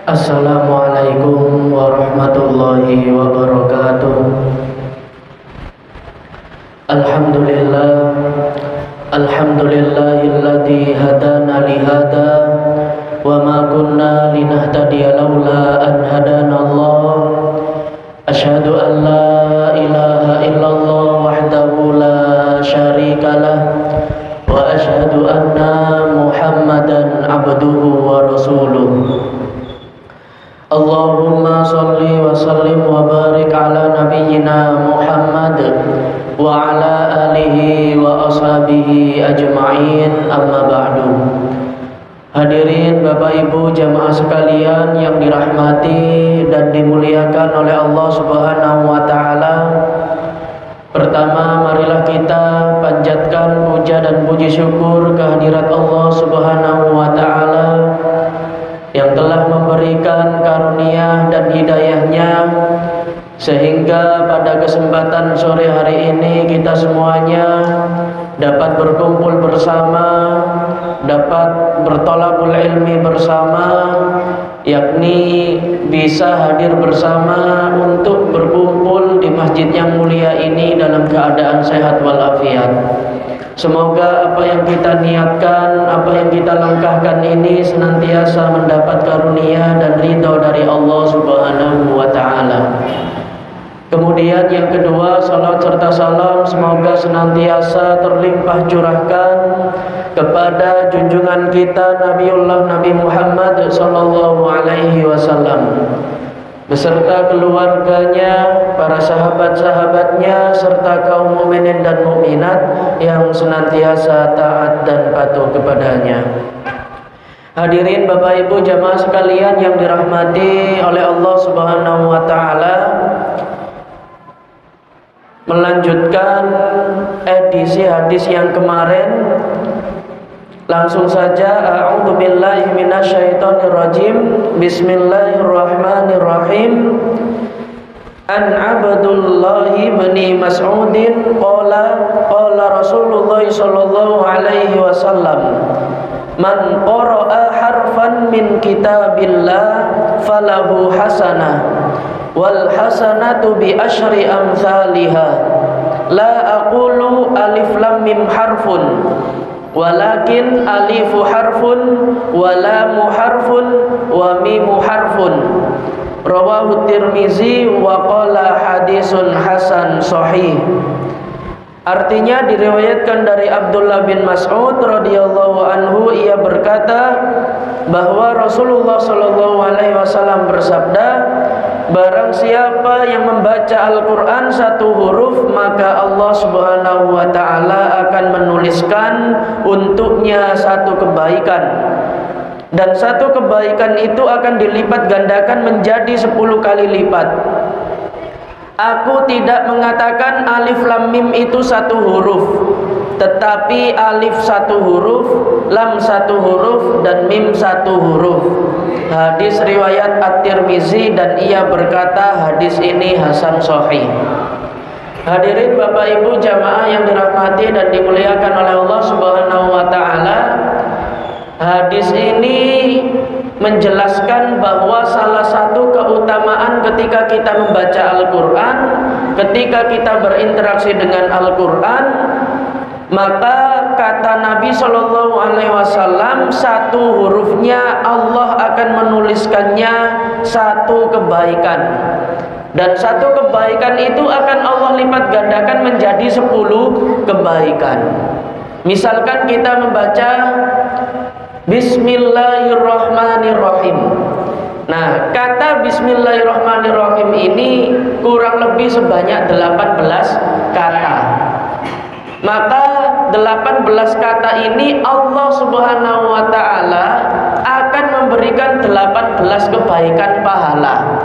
Assalamualaikum warahmatullahi wabarakatuh. Alhamdulillah, alhamdulillahilladzi hadana lihada wa ma kunna linahtadiya laula an hadana Allah. Asyhadu an la ilaha illallah wahdahu la syarikalah wa asyhadu anna Muhammadan abduhu wa rasuluh. Allahumma salli wa sallim wa barik ala nabiyyina Muhammad wa ala alihi wa ashabihi ajma'in, amma ba'du. Hadirin Bapak Ibu jamaah sekalian yang dirahmati dan dimuliakan oleh Allah Subhanahu wa taala. Pertama, marilah kita panjatkan puja dan puji syukur kehadirat Allah Subhanahu wa taala yang telah memberikan karunia dan hidayahnya sehingga pada kesempatan sore hari ini kita semuanya dapat berkumpul bersama, dapat bertolakul ilmi bersama, yakni bisa hadir bersama untuk berkumpul di masjid yang mulia ini dalam keadaan sehat walafiat. Semoga apa yang kita niatkan, apa yang kita langkahkan ini senantiasa mendapat karunia dan ridho dari Allah Subhanahu wa taala. Kemudian yang kedua, salat serta salam semoga senantiasa terlimpah curahkan kepada junjungan kita Nabi Muhammad sallallahu alaihi wasallam beserta keluarganya, para sahabat-sahabatnya serta kaum mukminin dan mukminat yang senantiasa taat dan patuh kepadanya. Hadirin Bapak Ibu jamaah sekalian yang dirahmati oleh Allah Subhanahu wa taala, melanjutkan edisi hadis yang kemarin. Langsung saja, a'udzubillahi minasyaitonirrajim. Bismillahirrahmanirrahim. An Abdullah bin Mas'udin qala Rasulullah sallallahu alaihi wasallam, man qara'a harfan min kitabillah falahu hasanah wal hasanatu bi asyri amsalihha. La aqulu alif lam mim harfun, walakin alifu harfun wa lamu harfun wa mimu harfun. Rawahu Tirmizi wa qala hadisun hasan sahih. Artinya diriwayatkan dari Abdullah bin Mas'ud radhiyallahu anhu, ia berkata bahwa Rasulullah sallallahu alaihi wasallam bersabda, barang siapa yang membaca Al-Qur'an satu huruf, maka Allah Subhanahu wa taala akan menuliskan untuknya satu kebaikan, dan satu kebaikan itu akan dilipat gandakan menjadi 10 kali lipat. Aku tidak mengatakan alif lam mim itu satu huruf, tetapi alif satu huruf, lam satu huruf, dan mim satu huruf. Hadis riwayat At-Tirmizi, dan ia berkata hadis ini hasan sahih. Hadirin Bapak Ibu jamaah yang dirahmati dan dimuliakan oleh Allah Subhanahu wa taala, hadis ini menjelaskan bahwa salah satu keutamaan ketika kita membaca Al-Quran, ketika kita berinteraksi dengan Al-Quran, maka kata Nabi Shallallahu Alaihi Wasallam, satu hurufnya Allah akan menuliskannya satu kebaikan, dan satu kebaikan itu akan Allah lipat gandakan menjadi 10 kebaikan. Misalkan kita membaca Bismillahirrahmanirrahim. Nah, kata Bismillahirrahmanirrahim ini kurang lebih sebanyak 18 kata. Maka 18 kata ini Allah Subhanahu wa taala akan memberikan 18 kebaikan pahala.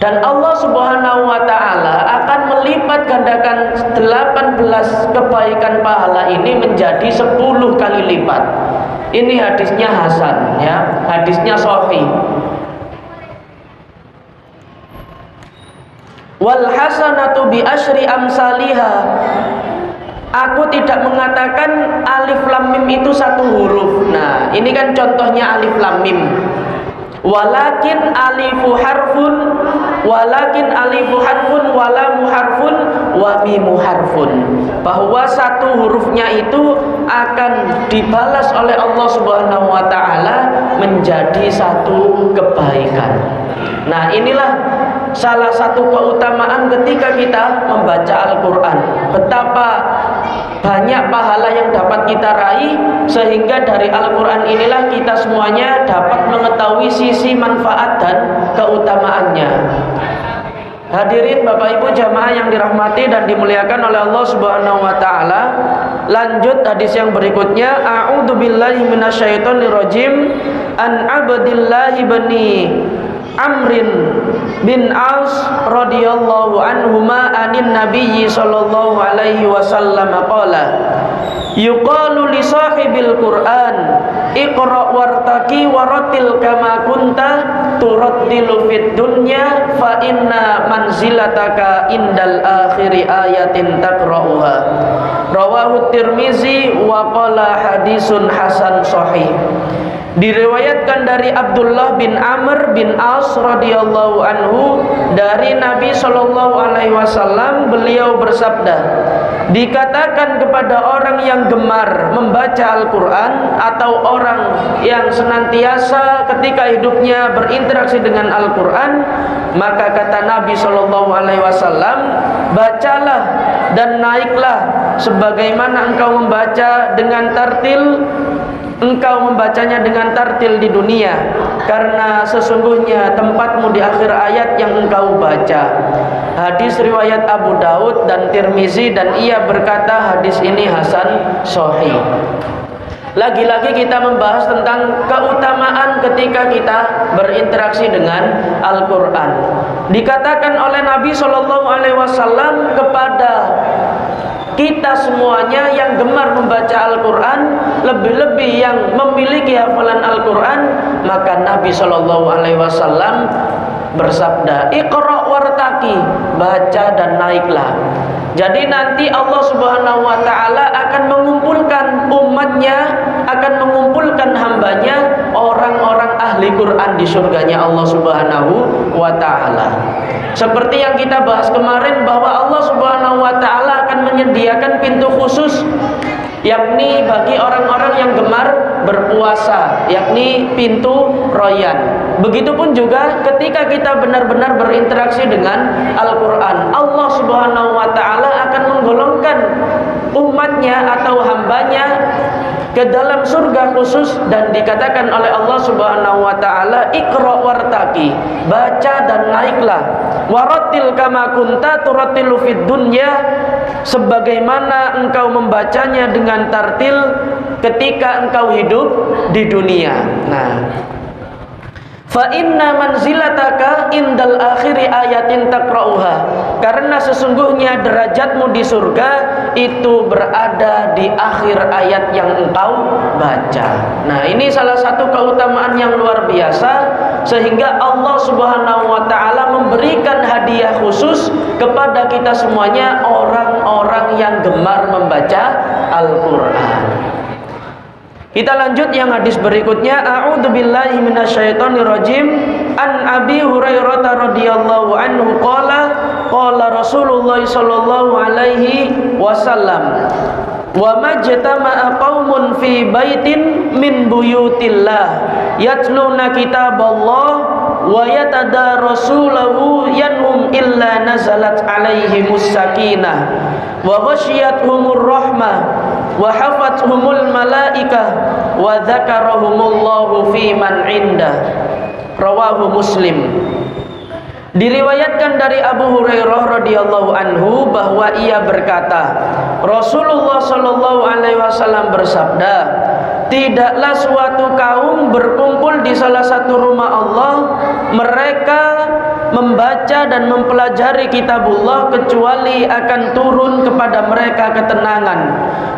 Dan Allah Subhanahu wa taala akan melipat gandakan 18 kebaikan pahala ini menjadi 10 kali lipat. Ini hadisnya hasan, ya, hadisnya sahih. Wal hasanatu bi asyri amsalihha. Aku tidak mengatakan alif lam mim itu satu huruf. Nah, ini kan contohnya alif lam mim. Walakin alifu harfun walamu harfun wa mimu harfun, bahwa satu hurufnya itu akan dibalas oleh Allah Subhanahu wa taala menjadi satu kebaikan. Nah, inilah salah satu keutamaan ketika kita membaca Al-Qur'an. Betapa banyak pahala yang dapat kita raih, sehingga dari Al-Qur'an inilah kita semuanya dapat mengetahui sisi manfaat dan keutamaannya. Hadirin Bapak Ibu jamaah yang dirahmati dan dimuliakan oleh Allah Subhanahu wa taala. Lanjut hadis yang berikutnya, a'udzubillahi minasyaitonirrajim, an Abdillah bani Amrin bin Aus radhiyallahu anhuma anin nabiyyi sallallahu alaihi wasallam qala yuqalu li sahibil Qur'an iqra wartaqi warattil kama kunta turattilu fid dunya fa inna manzilataka indal akhiri ayatin taqra'uha. Rawahu Tirmizi wa qala hadisun hasan sahih. Diriwayatkan dari Abdullah bin Amr bin Aus radhiyallahu anhu dari Nabi sallallahu alaihi wasallam, beliau bersabda, dikatakan kepada orang yang gemar membaca Al-Qur'an atau orang yang senantiasa ketika hidupnya berinteraksi dengan Al-Qur'an, maka kata Nabi sallallahu alaihi wasallam, bacalah dan naiklah sebagaimana engkau membaca dengan tartil, engkau membacanya dengan tartil di dunia, karena sesungguhnya tempatmu di akhir ayat yang engkau baca. Hadis riwayat Abu Daud dan Tirmizi, dan ia berkata hadis ini hasan sahih. Lagi-lagi kita membahas tentang keutamaan ketika kita berinteraksi dengan Al-Qur'an. Dikatakan oleh Nabi sallallahu alaihi wasallam kepada kita semuanya yang gemar membaca Al-Qur'an, lebih-lebih yang memiliki hafalan Al-Qur'an, maka Nabi sallallahu alaihi wasallam bersabda, Iqra wartaqi, baca dan naiklah. Jadi nanti Allah Subhanahu wa taala akan mengumpulkan umatnya, akan mengumpulkan hambanya, orang-orang ahli Quran di surganya Allah Subhanahu wa taala. Seperti yang kita bahas kemarin, bahwa Allah Subhanahu wa taala akan menyediakan pintu khusus, yakni bagi orang-orang yang gemar berpuasa, yakni pintu Royan. Begitupun juga ketika kita benar-benar berinteraksi dengan Al-Qur'an, Allah Subhanahu wa taala akan menggolongkan umatnya atau hambanya ke dalam surga khusus, dan dikatakan oleh Allah Subhanahu wa taala, Iqra wartaqi, baca dan naiklah, warattil kama kunta turattilu fid dunya, sebagaimana engkau membacanya dengan tartil ketika engkau hidup di dunia. Nah, fa inna manzilataka indal akhiri ayatin taqra'uha, karena sesungguhnya derajatmu di surga itu berada di akhir ayat yang engkau baca. Nah, ini salah satu keutamaan yang luar biasa, sehingga Allah Subhanahu wa taala memberikan hadiah khusus kepada kita semuanya, orang-orang yang gemar membaca Al-Qur'an. Kita lanjut yang hadis berikutnya. A'udzubillahi minasyaitonirrajim. An Abi Hurairah radhiyallahu anhu qala qala Rasulullah sallallahu alaihi wasallam, wa majtama'a qaumun fi baitin min buyutillah yatluna kitaballah wa yatadarasulahu yanhum illa nazalat alaihimus sakinah wa ghasyiyatuhumur rahmah wa hafathumul malaikah wa dzakarahumullahu fi man indah. Rawahu Muslim. Diriwayatkan dari Abu Hurairah radhiyallahu anhu bahwa ia berkata, Rasulullah sallallahu alaihi wasallam bersabda, tidaklah suatu kaum berkumpul di salah satu rumah Allah, mereka membaca dan mempelajari kitabullah, kecuali akan turun kepada mereka ketenangan.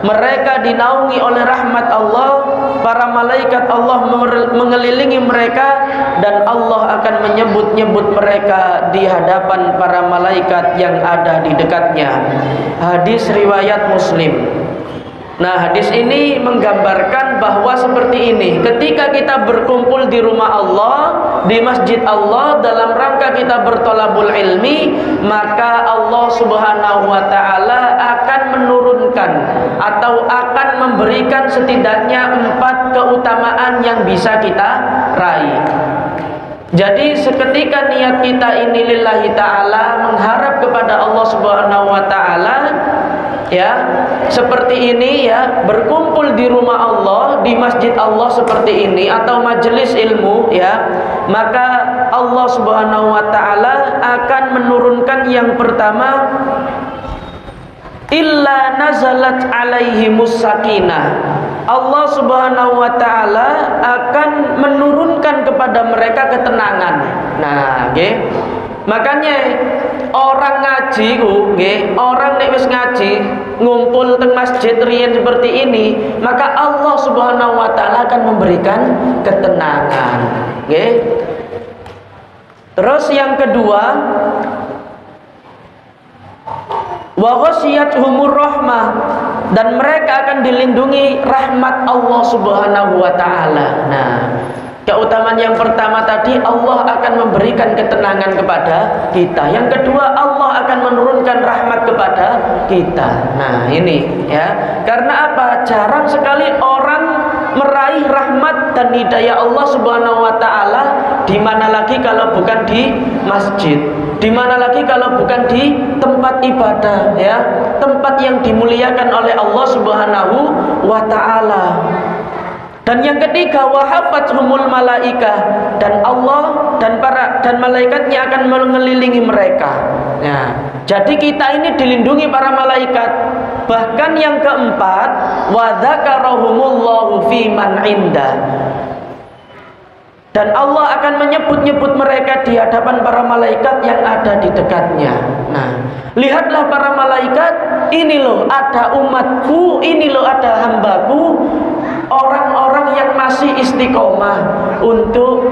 Mereka dinaungi oleh rahmat Allah, para malaikat Allah mengelilingi mereka, dan Allah akan menyebut-nyebut mereka di hadapan para malaikat yang ada di dekatnya. Hadis riwayat Muslim. Nah, hadis ini menggambarkan menunjukkan bahwa seperti ini, ketika kita berkumpul di rumah Allah, di masjid Allah dalam rangka kita bertolabul ilmi, maka Allah Subhanahu wa taala akan menurunkan atau akan memberikan setidaknya 4 keutamaan yang bisa kita raih. Jadi seketika niat kita ini lillahi ta'ala, mengharap kepada Allah Subhanahu wa ta'ala, ya, seperti ini ya, berkumpul di rumah Allah, di masjid Allah seperti ini, atau majelis ilmu ya, maka Allah Subhanahu wa ta'ala akan menurunkan yang pertama, illa nazalat alaihimus sakinah. Allah Subhanahu wa taala akan menurunkan kepada mereka ketenangan. Nah, nggih. Makanya orang ngaji orang nek wis ngaji ngumpul teng masjid riyen seperti ini, maka Allah Subhanahu wa taala akan memberikan ketenangan, nggih. Terus yang kedua, wa ghasyiyatuhumur rahmah, dan mereka akan dilindungi rahmat Allah Subhanahu wa taala. Nah, keutamaan yang pertama tadi, Allah akan memberikan ketenangan kepada kita. Yang kedua, Allah akan menurunkan rahmat kepada kita. Nah, ini ya. Karena apa? Jarang sekali orang meraih rahmat dan hidayah Allah Subhanahu wa taala, di mana lagi kalau bukan di masjid. Di mana lagi kalau bukan di tempat ibadah ya, tempat yang dimuliakan oleh Allah Subhanahu wa taala. Dan yang ketiga, wahafathumul malaikah, dan Allah dan malaikatnya akan mengelilingi mereka. Nah, jadi kita ini dilindungi para malaikat. Bahkan yang keempat, wa dzakarahumullahu fi man indah, dan Allah akan menyebut-nyebut mereka di hadapan para malaikat yang ada di dekatnya. Nah, lihatlah para malaikat, ini loh ada umatku, ini loh ada hambaku, orang-orang yang masih istiqomah untuk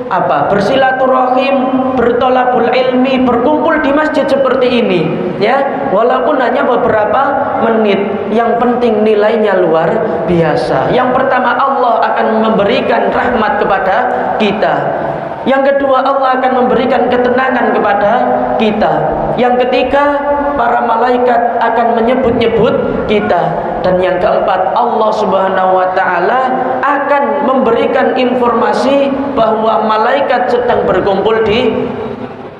apa? Bersilaturahim, bertolabul ilmi, berkumpul di masjid seperti ini, ya. Walaupun hanya beberapa menit, yang penting nilainya luar biasa. Yang pertama, Allah akan memberikan rahmat kepada kita. Yang kedua, Allah akan memberikan ketenangan kepada kita. Yang ketiga, para malaikat akan menyebut-nyebut kita. Dan yang keempat, Allah Subhanahu wa taala akan memberikan informasi bahwa malaikat sedang berkumpul di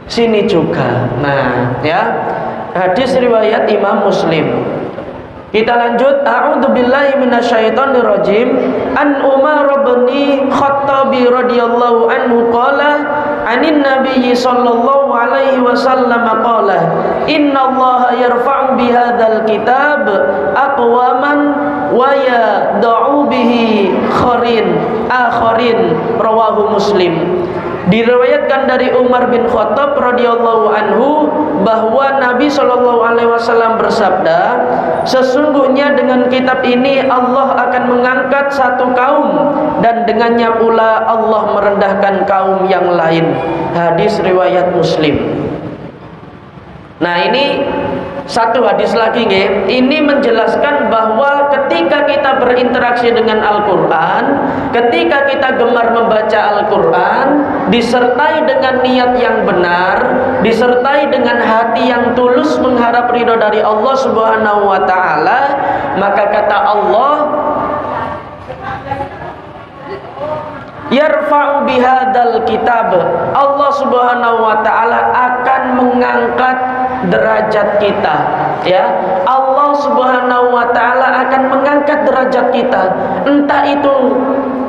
sini juga. Nah, ya. Hadis riwayat Imam Muslim. Kita lanjut. A'udzubillahi minasyaitonirrajim. An Umar bin Khattab radhiyallahu anhu qala, anin nabiyyi sallallahu alaihi wasallam qala, innallaha yarfa'u bihadzal kitab aqwaman wa yad'u bihi akharin. Rawahu Muslim. Diriwayatkan dari Umar bin Khattab radhiyallahu anhu bahwa Nabi sallallahu alaihi wasallam bersabda, sesungguhnya dengan kitab ini Allah akan mengangkat satu kaum, dan dengannya pula Allah merendahkan kaum yang lain. Hadis riwayat Muslim. Nah, ini satu hadis lagi nggih. Ini menjelaskan bahwa ketika kita berinteraksi dengan Al-Qur'an, ketika kita gemar membaca Al-Qur'an, disertai dengan niat yang benar, disertai dengan hati yang tulus mengharap ridho dari Allah Subhanahu wa taala, maka kata Allah, yarfa'u bihadzal kitab, Allah Subhanahu wa taala akan mengangkat derajat kita, ya. Allah Subhanahu wa taala akan mengangkat derajat kita, entah itu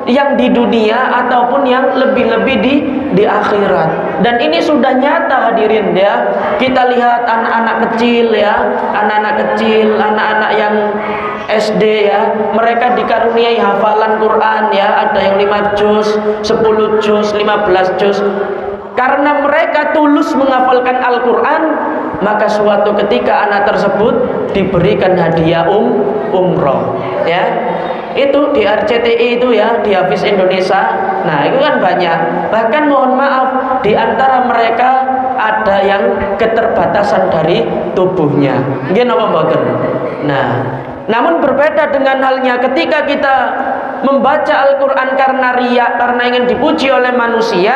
yang di dunia ataupun yang lebih-lebih di akhirat. Dan ini sudah nyata hadirin ya. Kita lihat anak-anak kecil ya, anak-anak yang SD ya, mereka dikaruniai hafalan Quran ya, ada yang 5 juz, 10 juz, 15 juz. Karena mereka tulus menghafalkan Al-Quran, maka suatu ketika anak tersebut diberikan hadiah umroh ya. Itu di RCTI itu ya, di Hafiz Indonesia. Nah, itu kan banyak. Bahkan mohon maaf, di antara mereka ada yang keterbatasan dari tubuhnya. Nggih napa mboten? Nah, namun berbeda dengan halnya ketika kita membaca Al-Quran karena riya, karena ingin dipuji oleh manusia,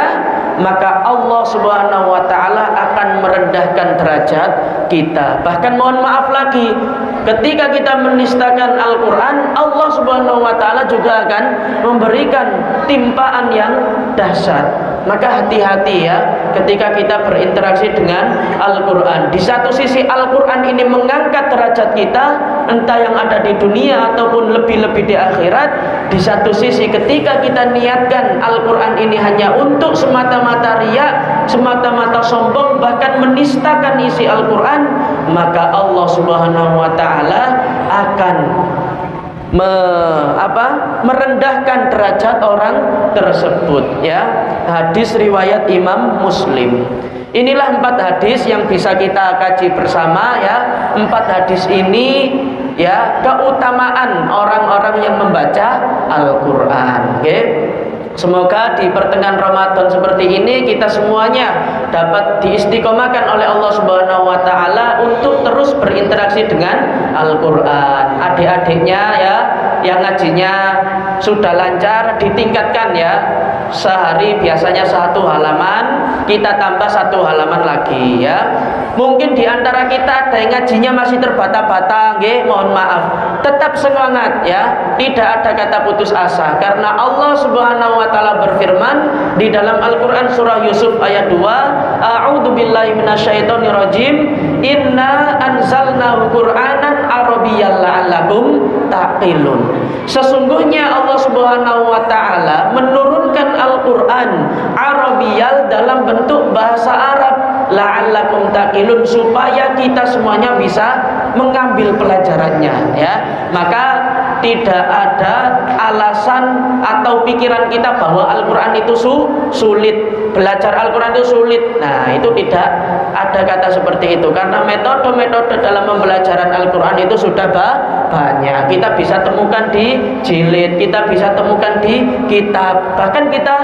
maka Allah Subhanahu wa ta'ala akan merendahkan derajat kita. Bahkan mohon maaf lagi, ketika kita menistakan Al-Quran, Allah Subhanahu wa ta'ala juga akan memberikan timpaan yang dahsyat. Maka hati-hati ya ketika kita berinteraksi dengan Al-Quran. Di satu sisi Al-Quran ini mengangkat derajat kita, entah yang ada di dunia ataupun lebih-lebih di akhirat. Di satu sisi ketika kita niatkan Al-Quran ini hanya untuk semata-mata riya, semata-mata sombong, bahkan menistakan isi Al-Quran, maka Allah Subhanahu wa ta'ala akan merendahkan derajat orang tersebut ya. Hadis riwayat Imam Muslim. Inilah 4 hadis yang bisa kita kaji bersama ya. 4 hadis ini ya, keutamaan orang-orang yang membaca Al-Quran. Oke. Semoga di pertengahan Ramadan seperti ini kita semuanya dapat diistiqomahkan oleh Allah Subhanahu wa ta'ala untuk terus berinteraksi dengan Al-Quran. Adik-adiknya ya yang ngajinya sudah lancar, ditingkatkan ya. Sehari biasanya 1 halaman, kita tambah 1 halaman lagi ya. Mungkin di antara kita ada yang ngajinya masih terbata-bata, mohon maaf. Tetap semangat ya. Tidak ada kata putus asa, karena Allah Subhanahu wa ta'ala berfirman di dalam Al-Quran surah Yusuf ayat 2, A'udzu billahi minasyaitonir rajim, inna anzalnahu Qur'anan arabiyyan la'allakum taqilun. Sesungguhnya Allah Subhanahu wa ta'ala menurunkan Al-Quran Arabiyal dalam bentuk bahasa Arab, la'allakum taqilun, supaya kita semuanya bisa mengambil pelajarannya ya. Maka tidak ada alasan atau pikiran kita bahwa Al-Quran itu sulit, belajar Al-Quran itu sulit. Nah, itu tidak ada kata seperti itu, karena metode-metode dalam pembelajaran Al-Quran itu sudah banyak. Kita bisa temukan di jilid, kita bisa temukan di kitab, bahkan kita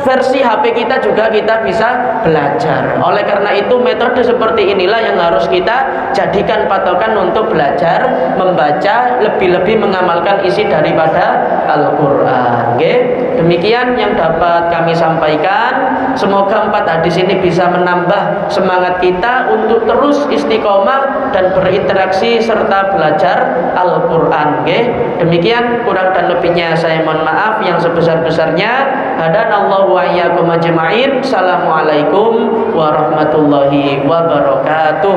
versi HP kita juga kita bisa belajar. Oleh karena itu metode seperti inilah yang harus kita jadikan patokan untuk belajar membaca, lebih-lebih mengamalkan isi daripada Al-Quran. Demikian yang dapat kami sampaikan. Semoga 4 hadis ini bisa menambah semangat kita untuk terus istiqomah dan berinteraksi serta belajar Al-Quran. Demikian, kurang dan lebihnya saya mohon maaf yang sebesar-besarnya. Hadanallahu wa iyyakum ajma'in. Assalamualaikum warahmatullahi wabarakatuh.